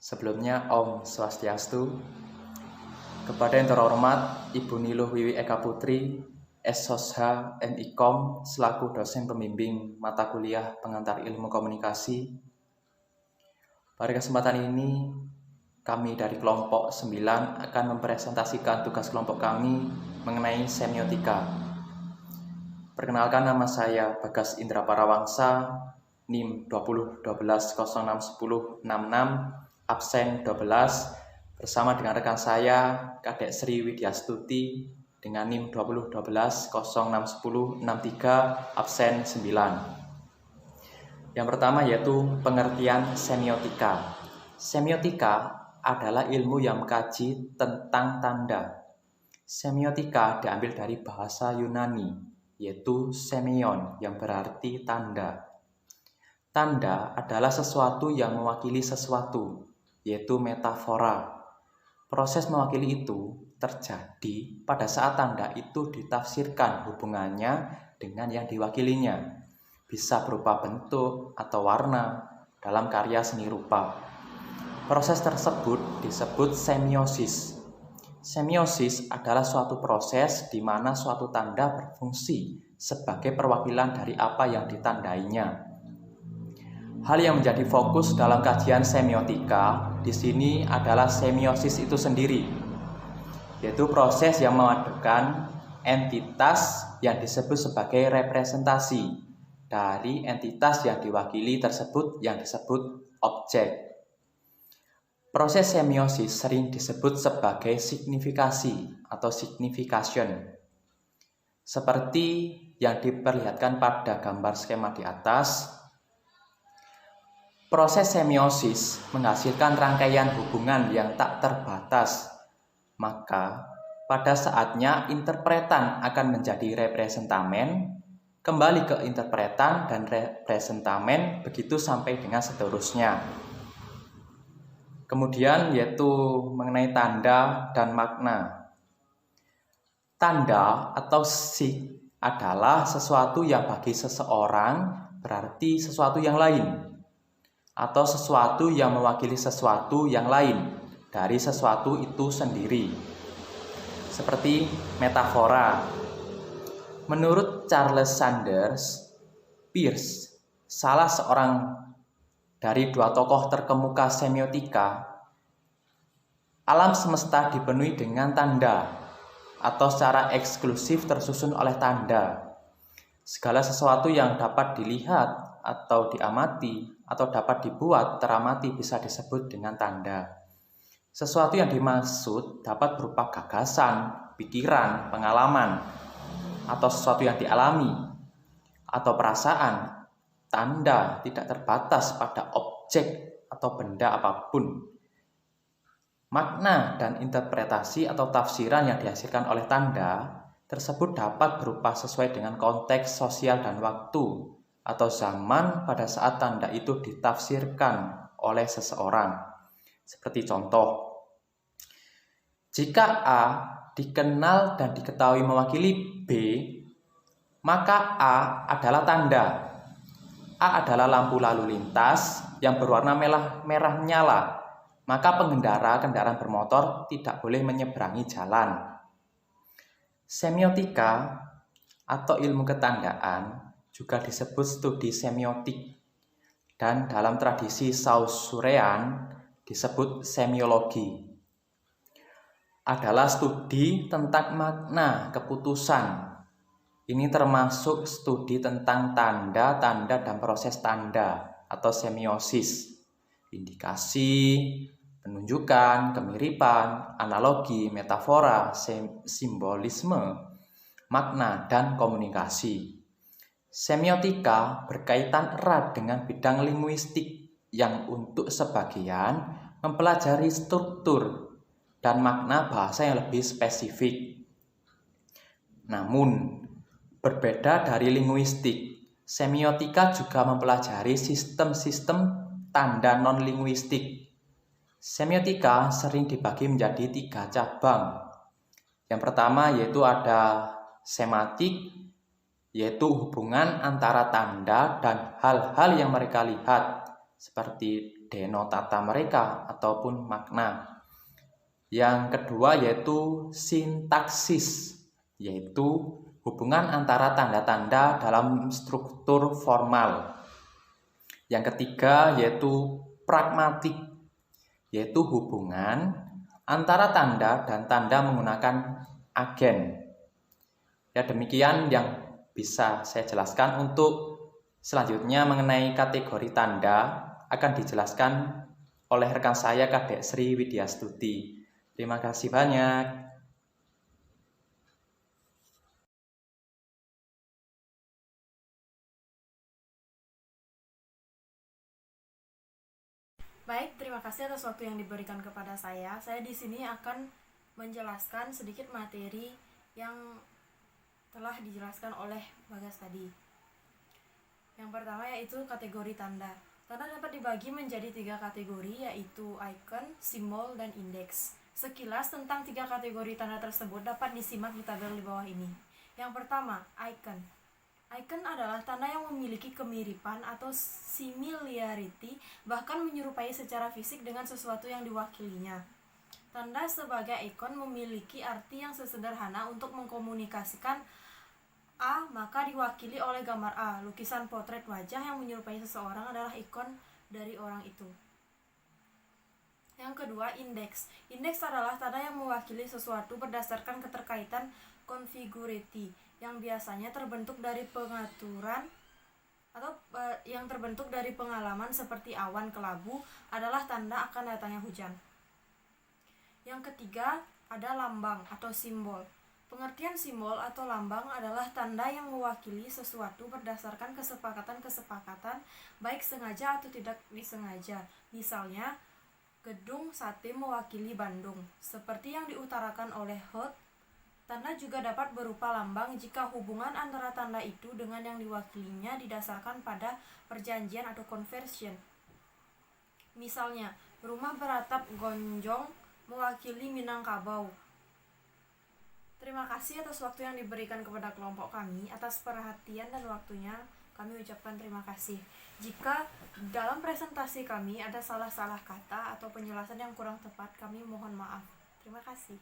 Sebelumnya Om Swastiastu. Kepada yang terhormat Ibu Niluh Wiwi Eka Putri, SSOSH MIKOM selaku dosen pembimbing mata kuliah pengantar ilmu komunikasi. Pada kesempatan ini, kami dari kelompok 9 akan mempresentasikan tugas kelompok kami mengenai semiotika. Perkenalkan, nama saya Bagas Indra Parawangsa, NIM 2012061066, absen 12, bersama dengan rekan saya, Kadek Sri Widyastuti, dengan NIM 2012061063, absen 9. Yang pertama yaitu pengertian semiotika. Semiotika adalah ilmu yang mengkaji tentang tanda. Semiotika diambil dari bahasa Yunani, yaitu semeion, yang berarti tanda. Tanda adalah sesuatu yang mewakili sesuatu, yaitu metafora. Proses mewakili itu terjadi pada saat tanda itu ditafsirkan hubungannya dengan yang diwakilinya. Bisa berupa bentuk atau warna dalam karya seni rupa. Proses tersebut disebut semiosis. Semiosis adalah suatu proses di mana suatu tanda berfungsi sebagai perwakilan dari apa yang ditandainya. Hal yang menjadi fokus dalam kajian semiotika di sini adalah semiosis itu sendiri, yaitu proses yang memadukan entitas yang disebut sebagai representasi dari entitas yang diwakili tersebut yang disebut objek. Proses semiosis sering disebut sebagai signifikasi atau signification. Seperti yang diperlihatkan pada gambar skema di atas, proses semiosis menghasilkan rangkaian hubungan yang tak terbatas. Maka, pada saatnya interpretan akan menjadi representamen, kembali ke interpretan dan representamen, begitu sampai dengan seterusnya. Kemudian yaitu mengenai tanda dan makna. Tanda atau sig adalah sesuatu yang bagi seseorang berarti sesuatu yang lain, atau sesuatu yang mewakili sesuatu yang lain dari sesuatu itu sendiri. Seperti metafora. Menurut Charles Sanders Peirce, salah seorang dari dua tokoh terkemuka semiotika, alam semesta dipenuhi dengan tanda atau secara eksklusif tersusun oleh tanda. Segala sesuatu yang dapat dilihat atau diamati atau dapat dibuat teramati bisa disebut dengan tanda. Sesuatu yang dimaksud dapat berupa gagasan, pikiran, pengalaman, atau sesuatu yang dialami, atau perasaan. Tanda tidak terbatas pada objek atau benda apapun. Makna dan interpretasi atau tafsiran yang dihasilkan oleh tanda tersebut dapat berupa sesuai dengan konteks sosial dan waktu atau zaman pada saat tanda itu ditafsirkan oleh seseorang. Seperti contoh, jika A dikenal dan diketahui mewakili B, maka A adalah tanda. A adalah lampu lalu lintas yang berwarna merah menyala, maka pengendara kendaraan bermotor tidak boleh menyeberangi jalan. Semiotika atau ilmu ketandaan juga disebut studi semiotik, dan dalam tradisi Saussurean disebut semiologi. Adalah studi tentang makna keputusan. Ini termasuk studi tentang tanda-tanda dan proses tanda atau semiosis, indikasi, penunjukan, kemiripan, analogi, metafora, simbolisme, makna, dan komunikasi. Semiotika berkaitan erat dengan bidang linguistik yang untuk sebagian mempelajari struktur dan makna bahasa yang lebih spesifik. Namun, berbeda dari linguistik, semiotika juga mempelajari sistem-sistem tanda non-linguistik. Semiotika sering dibagi menjadi 3 cabang. Yang pertama yaitu ada sematik, yaitu hubungan antara tanda dan hal-hal yang mereka lihat, seperti denotata mereka ataupun makna. Yang kedua yaitu sintaksis, yaitu hubungan antara tanda-tanda dalam struktur formal. Yang ketiga yaitu pragmatik, yaitu hubungan antara tanda dan tanda menggunakan agen. Ya, demikian yang bisa saya jelaskan. Untuk selanjutnya mengenai kategori tanda akan dijelaskan oleh rekan saya Kadek Sri Widyastuti. Terima kasih banyak. Baik, terima kasih atas waktu yang diberikan kepada saya. Saya di sini akan menjelaskan sedikit materi yang telah dijelaskan oleh Bagas tadi. Yang pertama yaitu kategori tanda. Tanda dapat dibagi menjadi 3 kategori, yaitu icon, simbol, dan indeks. Sekilas tentang 3 kategori tanda tersebut dapat disimak di tabel di bawah ini. Yang pertama, icon. Icon adalah tanda yang memiliki kemiripan atau similarity, bahkan menyerupai secara fisik dengan sesuatu yang diwakilinya. Tanda sebagai ikon memiliki arti yang sesederhana untuk mengkomunikasikan A, maka diwakili oleh gambar A. Lukisan potret wajah yang menyerupai seseorang adalah ikon dari orang itu. Yang kedua, indeks. Indeks adalah tanda yang mewakili sesuatu berdasarkan keterkaitan configurity yang biasanya terbentuk dari pengaturan atau yang terbentuk dari pengalaman seperti awan kelabu adalah tanda akan datangnya hujan. Yang ketiga, ada lambang atau simbol. Pengertian simbol atau lambang adalah tanda yang mewakili sesuatu berdasarkan kesepakatan-kesepakatan, baik sengaja atau tidak disengaja. Misalnya, gedung sate mewakili Bandung, seperti yang diutarakan oleh Hoth. Tanda juga dapat berupa lambang jika hubungan antara tanda itu dengan yang diwakilinya didasarkan pada perjanjian atau conversion. Misalnya, rumah beratap gonjong mewakili Minangkabau. Terima kasih atas waktu yang diberikan kepada kelompok kami. Atas perhatian dan waktunya, kami ucapkan terima kasih. Jika dalam presentasi kami ada salah-salah kata atau penjelasan yang kurang tepat, kami mohon maaf. Terima kasih.